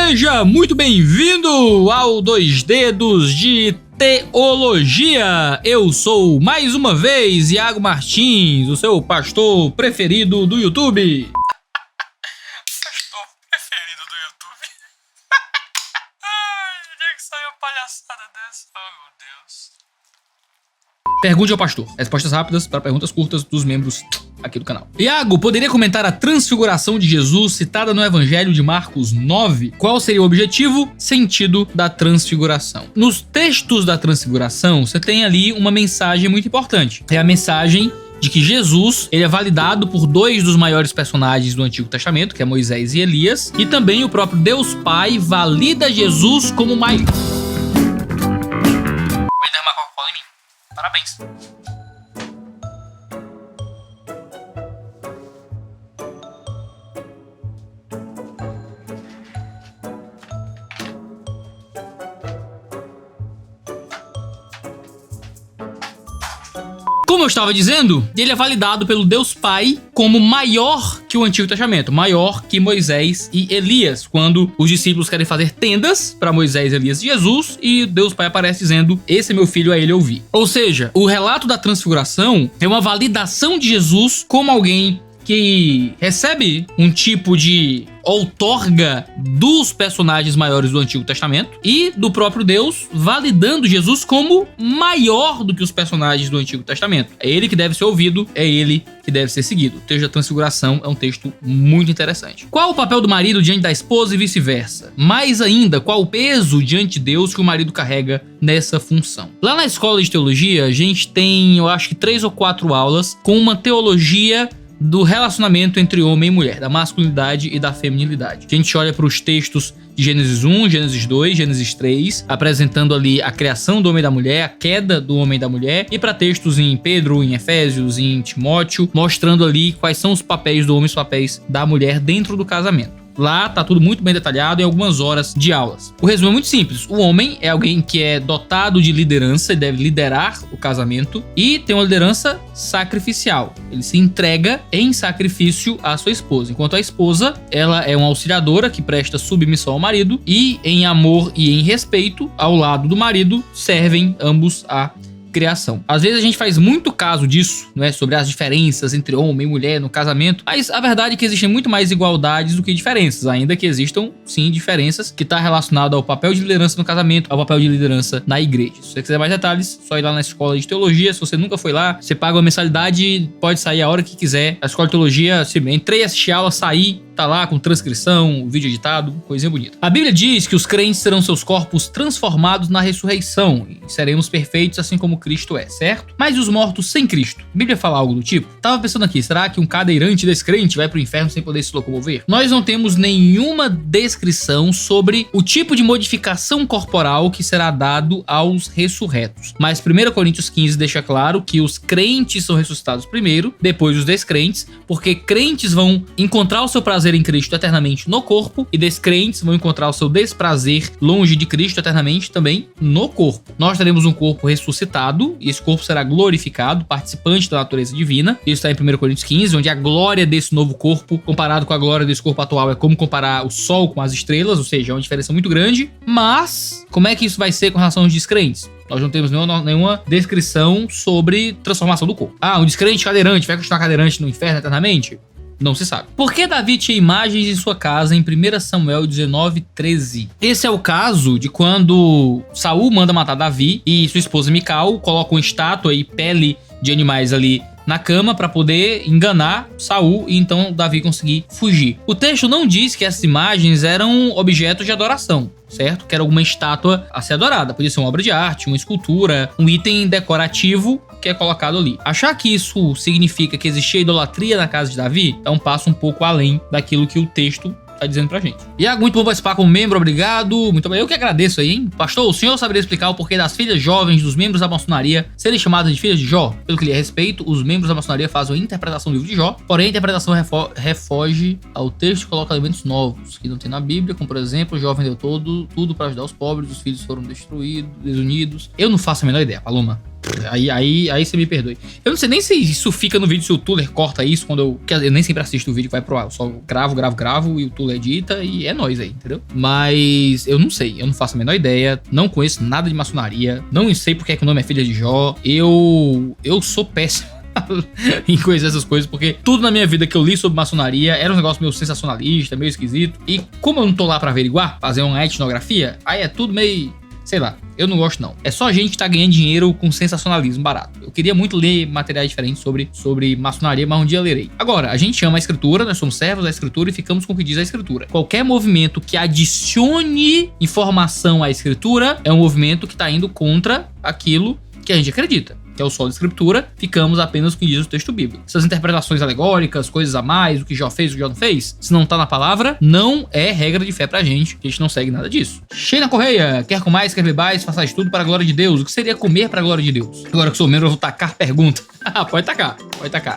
Seja muito bem-vindo ao Dois Dedos de Teologia. Eu sou, mais uma vez, Iago Martins, o seu pastor preferido do YouTube. Pastor preferido do YouTube? Ai, onde é que saiu a palhaçada dessa? Oh, meu Deus. Pergunte ao pastor. Respostas rápidas para perguntas curtas dos membros aqui do canal. Iago, poderia comentar a transfiguração de Jesus citada no Evangelho de Marcos 9? Qual seria o objetivo, sentido da transfiguração? Nos textos da transfiguração, você tem ali uma mensagem muito importante. É a mensagem de que Jesus, ele é validado por dois dos maiores personagens do Antigo Testamento, que é Moisés e Elias, e também o próprio Deus Pai valida Jesus como maior. Vai derramar Coca-Cola em mim. Parabéns. Como eu estava dizendo, ele é validado pelo Deus Pai como maior que o Antigo Testamento, maior que Moisés e Elias, quando os discípulos querem fazer tendas para Moisés, Elias e Jesus, e Deus Pai aparece dizendo: esse é meu filho, a ele ouvi. Ou seja, o relato da transfiguração é uma validação de Jesus como alguém que recebe um tipo de outorga dos personagens maiores do Antigo Testamento e do próprio Deus, validando Jesus como maior do que os personagens do Antigo Testamento. É ele que deve ser ouvido, é ele que deve ser seguido. O texto da transfiguração é um texto muito interessante. Qual o papel do marido diante da esposa e vice-versa? Mais ainda, qual o peso diante de Deus que o marido carrega nessa função? Lá na escola de teologia, a gente tem, eu acho que 3 ou 4 aulas com uma teologia do relacionamento entre homem e mulher, da masculinidade e da feminilidade. A gente olha para os textos de Gênesis 1, Gênesis 2, Gênesis 3, apresentando ali a criação do homem e da mulher, a queda do homem e da mulher, e para textos em Pedro, em Efésios, em Timóteo, mostrando ali quais são os papéis do homem e os papéis da mulher dentro do casamento. Lá tá tudo muito bem detalhado em algumas horas de aulas. O resumo é muito simples. O homem é alguém que é dotado de liderança e deve liderar o casamento e tem uma liderança sacrificial. Ele se entrega em sacrifício à sua esposa. Enquanto a esposa, ela é uma auxiliadora que presta submissão ao marido e em amor e em respeito ao lado do marido servem ambos a criação. Às vezes a gente faz muito caso disso, né, sobre as diferenças entre homem e mulher no casamento, mas a verdade é que existem muito mais igualdades do que diferenças, ainda que existam sim diferenças que está relacionado ao papel de liderança no casamento, ao papel de liderança na igreja. Se você quiser mais detalhes, só ir lá na escola de teologia. Se você nunca foi lá, você paga uma mensalidade, pode sair a hora que quiser. A escola de teologia, se entrei, assistir aula, sair, tá lá com transcrição, vídeo editado, coisinha bonita. A Bíblia diz que os crentes terão seus corpos transformados na ressurreição e seremos perfeitos assim como Cristo é, certo? Mas e os mortos sem Cristo? A Bíblia fala algo do tipo? Tava pensando aqui, será que um cadeirante descrente vai pro inferno sem poder se locomover? Nós não temos nenhuma descrição sobre o tipo de modificação corporal que será dado aos ressurretos. Mas 1 Coríntios 15 deixa claro que os crentes são ressuscitados primeiro, depois os descrentes, porque crentes vão encontrar o seu prazer em Cristo eternamente no corpo e descrentes vão encontrar o seu desprazer longe de Cristo eternamente também no corpo. Nós teremos um corpo ressuscitado e esse corpo será glorificado, participante da natureza divina. Isso está em 1 Coríntios 15, onde a glória desse novo corpo, comparado com a glória desse corpo atual, é como comparar o sol com as estrelas, ou seja, é uma diferença muito grande. Mas como é que isso vai ser com relação aos descrentes? Nós não temos nenhuma descrição sobre transformação do corpo. Ah, um descrente cadeirante vai continuar cadeirante no inferno eternamente? Não se sabe. Por que Davi tinha imagens em sua casa em 1 Samuel 19:13? Esse é o caso de quando Saul manda matar Davi e sua esposa Mical coloca uma estátua e pele de animais ali na cama para poder enganar Saul e então Davi conseguir fugir. O texto não diz que essas imagens eram objetos de adoração, certo? Que era alguma estátua a ser adorada. Podia ser uma obra de arte, uma escultura, um item decorativo que é colocado ali. Achar que isso significa que existia idolatria na casa de Davi é um passo um pouco além daquilo que o texto tá dizendo pra gente. Iago, muito bom participar como membro, obrigado. Muito bem, eu que agradeço aí, hein? Pastor, o senhor saberia explicar o porquê das filhas jovens dos membros da maçonaria serem chamadas de filhas de Jó? Pelo que lhe respeito, os membros da maçonaria fazem a interpretação do livro de Jó, porém a interpretação refoge ao texto e coloca elementos novos, que não tem na Bíblia, como por exemplo, Jó vendeu tudo para ajudar os pobres, os filhos foram destruídos, desunidos. Eu não faço a menor ideia, Paloma. Aí você me perdoe. Eu não sei nem se isso fica no vídeo, se o Tuller corta isso quando eu... Eu nem sempre assisto o vídeo que vai pro ar. Eu só gravo e o Tuller edita e é nóis aí, entendeu? Mas eu não sei, eu não faço a menor ideia. Não conheço nada de maçonaria. Não sei porque é que o nome é Filha de Jó. Eu sou péssimo em conhecer essas coisas, porque tudo na minha vida que eu li sobre maçonaria era um negócio meio sensacionalista, meio esquisito. E como eu não tô lá pra averiguar, fazer uma etnografia, aí é tudo meio... Sei lá, eu não gosto não. É só gente que tá ganhando dinheiro com sensacionalismo barato. Eu queria muito ler materiais diferentes sobre maçonaria, mas um dia eu lerei. Agora, a gente ama a escritura, nós somos servos da escritura e ficamos com o que diz a escritura. Qualquer movimento que adicione informação à escritura é um movimento que tá indo contra aquilo que a gente acredita, que é o solo da escritura, ficamos apenas com o que diz o texto bíblico. Essas interpretações alegóricas, coisas a mais, o que Jó fez, o que Jó não fez, se não tá na palavra, não é regra de fé pra gente, a gente não segue nada disso. Sheila Correia, quer com mais, quer ver mais, façais tudo para a glória de Deus. O que seria comer para a glória de Deus? Agora que sou membro, eu vou tacar pergunta. Pode tacar.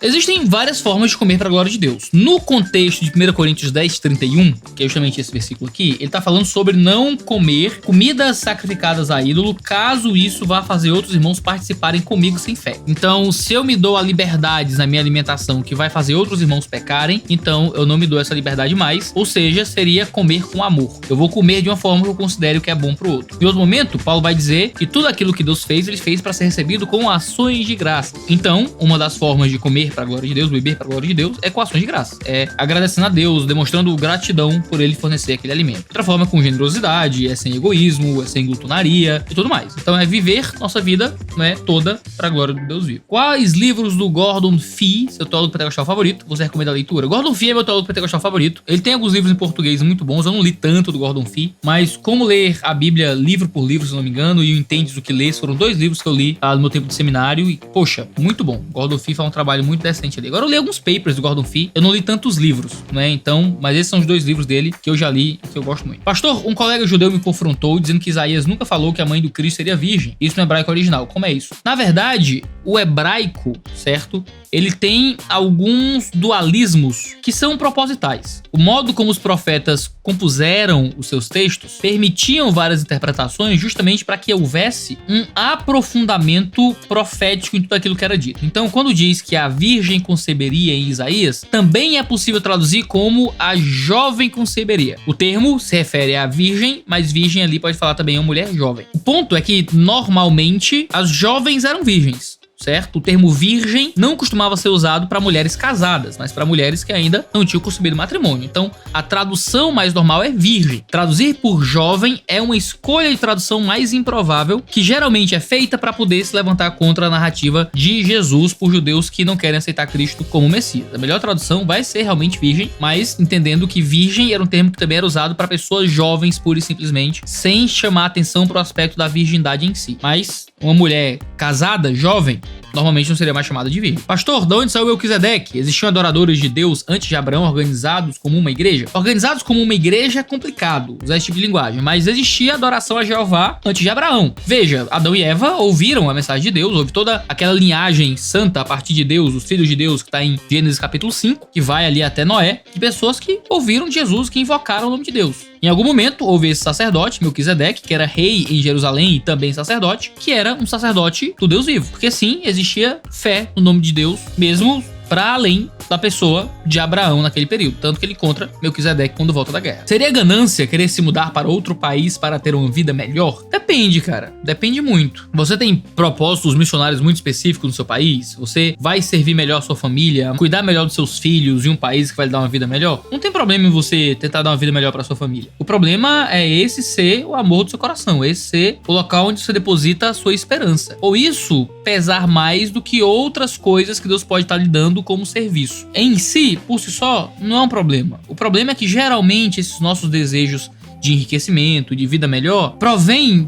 Existem várias formas de comer para a glória de Deus. No contexto de 1 Coríntios 10:31, que é justamente esse versículo aqui, ele tá falando sobre não comer comidas sacrificadas a ídolo, caso isso vá fazer outros irmãos participarem comigo sem fé. Então, se eu me dou a liberdades na minha alimentação que vai fazer outros irmãos pecarem, então eu não me dou essa liberdade mais, ou seja, seria comer com amor. Eu vou comer de uma forma que eu considero que é bom pro outro. Em outro momento, Paulo vai dizer que tudo aquilo que Deus fez, ele fez para ser recebido com ações de graça. Então, uma das formas de comer para a glória de Deus, beber para a glória de Deus, é com ações de graça. É agradecendo a Deus, demonstrando gratidão por ele fornecer aquele alimento. Outra forma é com generosidade, é sem egoísmo, é sem glutonaria e tudo mais. Então é viver nossa vida, né, toda para a glória de Deus vivo. Quais livros do Gordon Fee, seu teólogo pentecostal favorito, você recomenda a leitura? Gordon Fee é meu teólogo pentecostal favorito. Ele tem alguns livros em português muito bons, eu não li tanto do Gordon Fee, mas como ler a Bíblia livro por livro, se não me engano, e o Entendes o que Lês, foram 2 livros que eu li no meu tempo de seminário e, poxa, muito bom. Gordon Fee faz um trabalho muito decente ali. Agora eu li alguns papers do Gordon Fee, eu não li tantos livros, né? Então, mas esses são os 2 livros dele que eu já li e que eu gosto muito. Pastor, um colega judeu me confrontou dizendo que Isaías nunca falou que a mãe do Cristo seria virgem. Isso no hebraico original. Como é isso? Na verdade, o hebraico, certo? Ele tem alguns dualismos que são propositais. O modo como os profetas compuseram os seus textos permitiam várias interpretações justamente para que houvesse um aprofundamento profético em tudo aquilo que era dito. Então, quando diz que a virgem conceberia em Isaías, também é possível traduzir como a jovem conceberia. O termo se refere à virgem, mas virgem ali pode falar também a uma mulher jovem. O ponto é que, normalmente, as jovens eram virgens. Certo? O termo virgem não costumava ser usado para mulheres casadas, mas para mulheres que ainda não tinham consumido matrimônio. Então, a tradução mais normal é virgem. Traduzir por jovem é uma escolha de tradução mais improvável, que geralmente é feita para poder se levantar contra a narrativa de Jesus por judeus que não querem aceitar Cristo como Messias. A melhor tradução vai ser realmente virgem, mas entendendo que virgem era um termo que também era usado para pessoas jovens, pura e simplesmente, sem chamar atenção para o aspecto da virgindade em si. Mas uma mulher casada, jovem, normalmente não seria mais chamada de virgem. Pastor, de onde saiu Melquisedeque? Existiam adoradores de Deus antes de Abraão organizados como uma igreja? Organizados como uma igreja é complicado usar esse tipo de linguagem, mas existia adoração a Jeová antes de Abraão. Veja, Adão e Eva ouviram a mensagem de Deus, houve toda aquela linhagem santa a partir de Deus, os filhos de Deus, que está em Gênesis capítulo 5, que vai ali até Noé, de pessoas que ouviram de Jesus, que invocaram o nome de Deus. Em algum momento houve esse sacerdote, Melquisedeque, que era rei em Jerusalém e também sacerdote, que era um sacerdote do Deus vivo. Porque sim, existia fé no nome de Deus, mesmo para além da pessoa de Abraão naquele período, tanto que ele encontra Melquisedeque quando volta da guerra. Seria ganância querer se mudar para outro país para ter uma vida melhor? Depende, cara. Depende muito. Você tem propósitos missionários muito específicos no seu país? Você vai servir melhor a sua família, cuidar melhor dos seus filhos em um país que vai lhe dar uma vida melhor? Não tem problema em você tentar dar uma vida melhor para sua família. O problema é esse ser o amor do seu coração, esse ser o local onde você deposita a sua esperança. Ou isso pesar mais do que outras coisas que Deus pode estar lhe dando como serviço. Em si, por si só, não é um problema. O problema é que geralmente esses nossos desejos de enriquecimento, de vida melhor, provém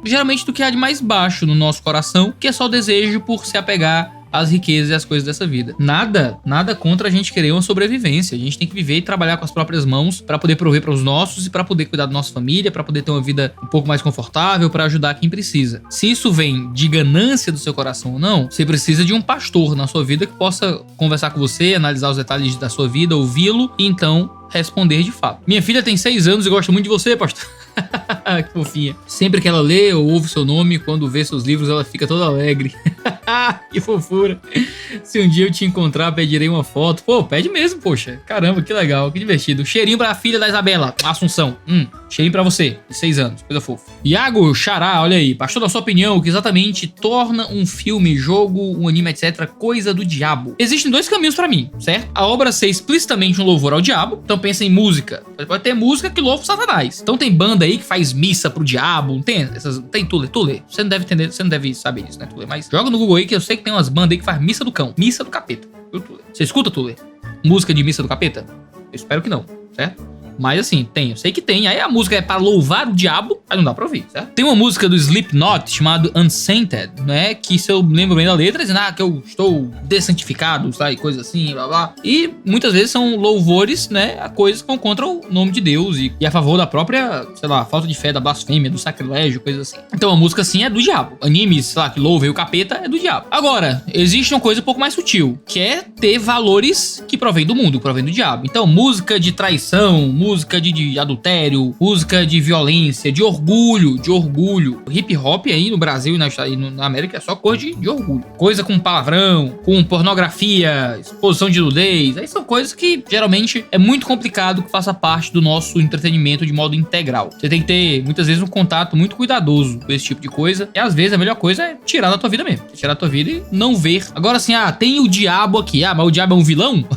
geralmente do que há de mais baixo no nosso coração, que é só o desejo por se apegar às riquezas e às coisas dessa vida. Nada contra a gente querer uma sobrevivência. A gente tem que viver e trabalhar com as próprias mãos para poder prover para os nossos e para poder cuidar da nossa família, para poder ter uma vida um pouco mais confortável, para ajudar quem precisa. Se isso vem de ganância do seu coração ou não, você precisa de um pastor na sua vida que possa conversar com você, analisar os detalhes da sua vida, ouvi-lo e então responder de fato. Minha filha tem 6 anos e gosta muito de você, pastor. Que fofinha. Sempre que ela lê ou ouve seu nome, quando vê seus livros, ela fica toda alegre. Que fofura. Se um dia eu te encontrar, pedirei uma foto. Pô, pede mesmo, poxa. Caramba, que legal, que divertido. Cheirinho pra filha da Isabela, Assunção. Cheirinho pra você, de 6 anos, coisa fofa. Iago Xará, olha aí. Pastor, na sua opinião, o que exatamente torna um filme, jogo, um anime, etc., coisa do diabo? Existem 2 caminhos pra mim, certo? A obra ser explicitamente um louvor ao diabo. Então pensa em música. Pode ter música que louva o Satanás. Então tem banda aí que faz missa pro diabo. Tem Tule. Você não deve entender, você não deve saber disso, né, Tule? Mas joga no Google aí que eu sei que tem umas bandas aí que faz missa do cão. Missa do capeta. Você escuta, Tule? Música de missa do capeta? Eu espero que não, certo? Mas assim, eu sei que tem. Aí a música é para louvar o diabo, aí não dá pra ouvir, certo? Tem uma música do Slipknot chamada Unsainted, né? Que se eu lembro bem da letra, dizendo que eu estou dessantificado, sabe? Coisa assim, blá blá. E muitas vezes são louvores, né? A coisas que vão contra o nome de Deus e a favor da própria, sei lá, falta de fé, da blasfêmia, do sacrilégio, coisas assim. Então a música assim é do diabo. Animes, sei lá, que louvem o capeta é do diabo. Agora, existe uma coisa um pouco mais sutil, que é ter valores que provém do mundo, provém do diabo. Então, música de traição, música de adultério, música de violência, de orgulho. Hip hop aí no Brasil e na América é só coisa de orgulho. Coisa com palavrão, com pornografia, exposição de nudez. Aí são coisas que geralmente é muito complicado que faça parte do nosso entretenimento de modo integral. Você tem que ter, muitas vezes, um contato muito cuidadoso com esse tipo de coisa. E às vezes a melhor coisa é tirar da tua vida mesmo. Tirar da tua vida e não ver. Agora assim, tem o diabo aqui. Mas o diabo é um vilão?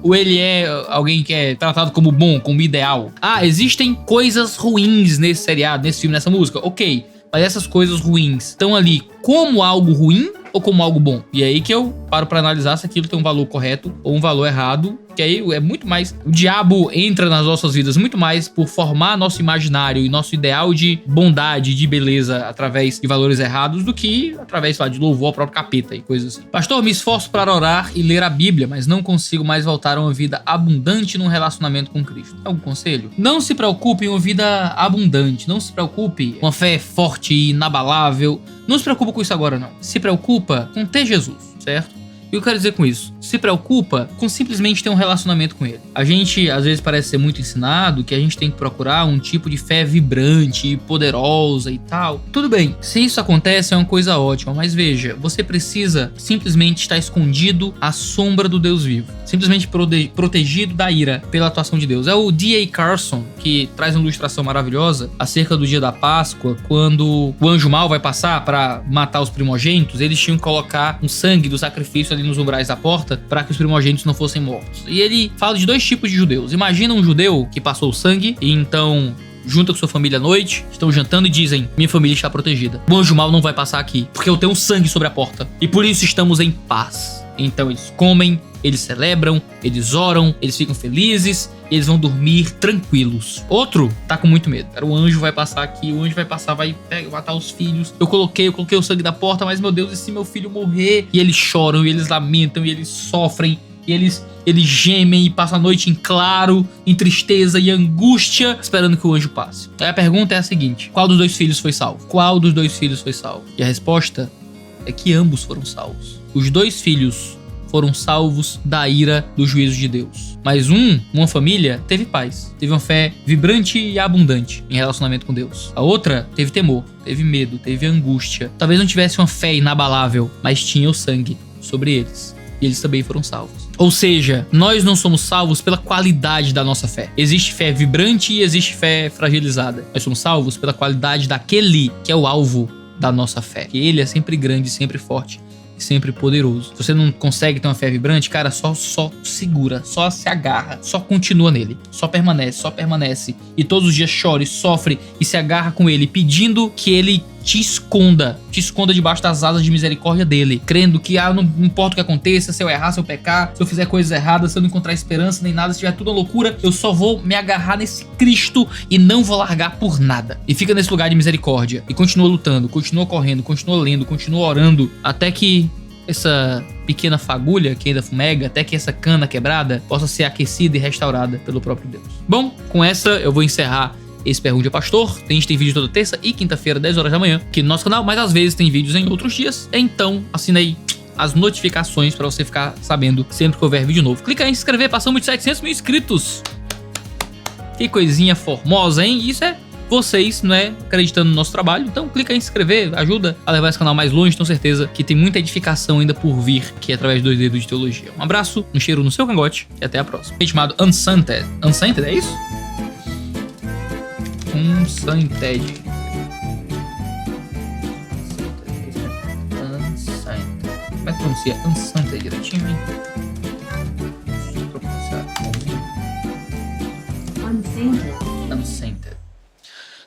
Ou ele é alguém que é tratado como bom, como ideal? Existem coisas ruins nesse seriado, nesse filme, nessa música. Ok, mas essas coisas ruins estão ali como algo ruim ou como algo bom? E é aí que eu paro pra analisar se aquilo tem um valor correto ou um valor errado. Que aí é muito mais... O diabo entra nas nossas vidas muito mais por formar nosso imaginário e nosso ideal de bondade, de beleza, através de valores errados, do que através, sei lá, de louvor ao próprio capeta e coisas assim. Pastor, me esforço para orar e ler a Bíblia, mas não consigo mais voltar a uma vida abundante num relacionamento com Cristo. Algum conselho? Não se preocupe em uma vida abundante. Não se preocupe com uma fé forte e inabalável. Não se preocupa com isso agora, não. Se preocupa com ter Jesus, certo? E eu quero dizer com isso? Se preocupa com simplesmente ter um relacionamento com ele. A gente, às vezes, parece ser muito ensinado que a gente tem que procurar um tipo de fé vibrante e poderosa e tal. Tudo bem, se isso acontece é uma coisa ótima, mas veja, você precisa simplesmente estar escondido à sombra do Deus vivo. Simplesmente protegido da ira pela atuação de Deus. É o D.A. Carson que traz uma ilustração maravilhosa acerca do dia da Páscoa, quando o anjo mau vai passar para matar os primogênitos. Eles tinham que colocar um sangue do sacrifício ali nos umbrais da porta para que os primogênitos não fossem mortos. E ele fala de 2 tipos de judeus. Imagina um judeu que passou o sangue e então junta com sua família à noite, estão jantando e dizem: minha família está protegida. O anjo mau não vai passar aqui, porque eu tenho sangue sobre a porta. E por isso estamos em paz. Então eles comem, eles celebram, eles oram, eles ficam felizes, eles vão dormir tranquilos. Outro tá com muito medo. O anjo vai passar aqui, o anjo vai passar, vai matar os filhos. Eu coloquei o sangue da porta, mas meu Deus, e se meu filho morrer? E eles choram, e eles lamentam, e eles sofrem, e eles gemem e passam a noite em claro, em tristeza e angústia, esperando que o anjo passe. Aí a pergunta é a seguinte: qual dos 2 filhos foi salvo? Qual dos 2 filhos foi salvo? E a resposta é que ambos foram salvos. Os 2 filhos foram salvos da ira do juízo de Deus. Mas uma família, teve paz. Teve uma fé vibrante e abundante em relacionamento com Deus. A outra teve temor, teve medo, teve angústia. Talvez não tivesse uma fé inabalável, mas tinha o sangue sobre eles. E eles também foram salvos. Ou seja, nós não somos salvos pela qualidade da nossa fé. Existe fé vibrante e existe fé fragilizada. Nós somos salvos pela qualidade daquele que é o alvo da nossa fé. Que ele é sempre grande, sempre forte, sempre poderoso. Se você não consegue ter uma fé vibrante, cara, só segura, só se agarra, só continua nele, só permanece. E todos os dias chora e sofre e se agarra com ele, pedindo que ele te esconda debaixo das asas de misericórdia dele, crendo que não importa o que aconteça, se eu errar, se eu pecar, se eu fizer coisas erradas, se eu não encontrar esperança nem nada, se tiver tudo uma loucura, eu só vou me agarrar nesse Cristo e não vou largar por nada. E fica nesse lugar de misericórdia e continua lutando, continua correndo, continua lendo, continua orando, até que essa pequena fagulha que ainda fumega, até que essa cana quebrada possa ser aquecida e restaurada pelo próprio Deus. Bom, com essa eu vou encerrar esse Pergunte ao Pastor. A gente tem vídeo toda terça e quinta-feira, 10 horas da manhã, aqui no nosso canal, mas às vezes tem vídeos em outros dias. Então, assina aí as notificações para você ficar sabendo sempre que houver vídeo novo. Clica em se inscrever, passamos de 700 mil inscritos. Que coisinha formosa, hein? Isso é vocês, não é, acreditando no nosso trabalho. Então clica em se inscrever, ajuda a levar esse canal mais longe. Tenho certeza que tem muita edificação ainda por vir, que é através dos dedos de teologia. Um abraço, um cheiro no seu cangote e até a próxima. Chamado Unsainted. Unsainted, é isso? Unsainted. Como é que pronuncia Unsainted direitinho, hein? Deixa eu pronunciar. Unsainted.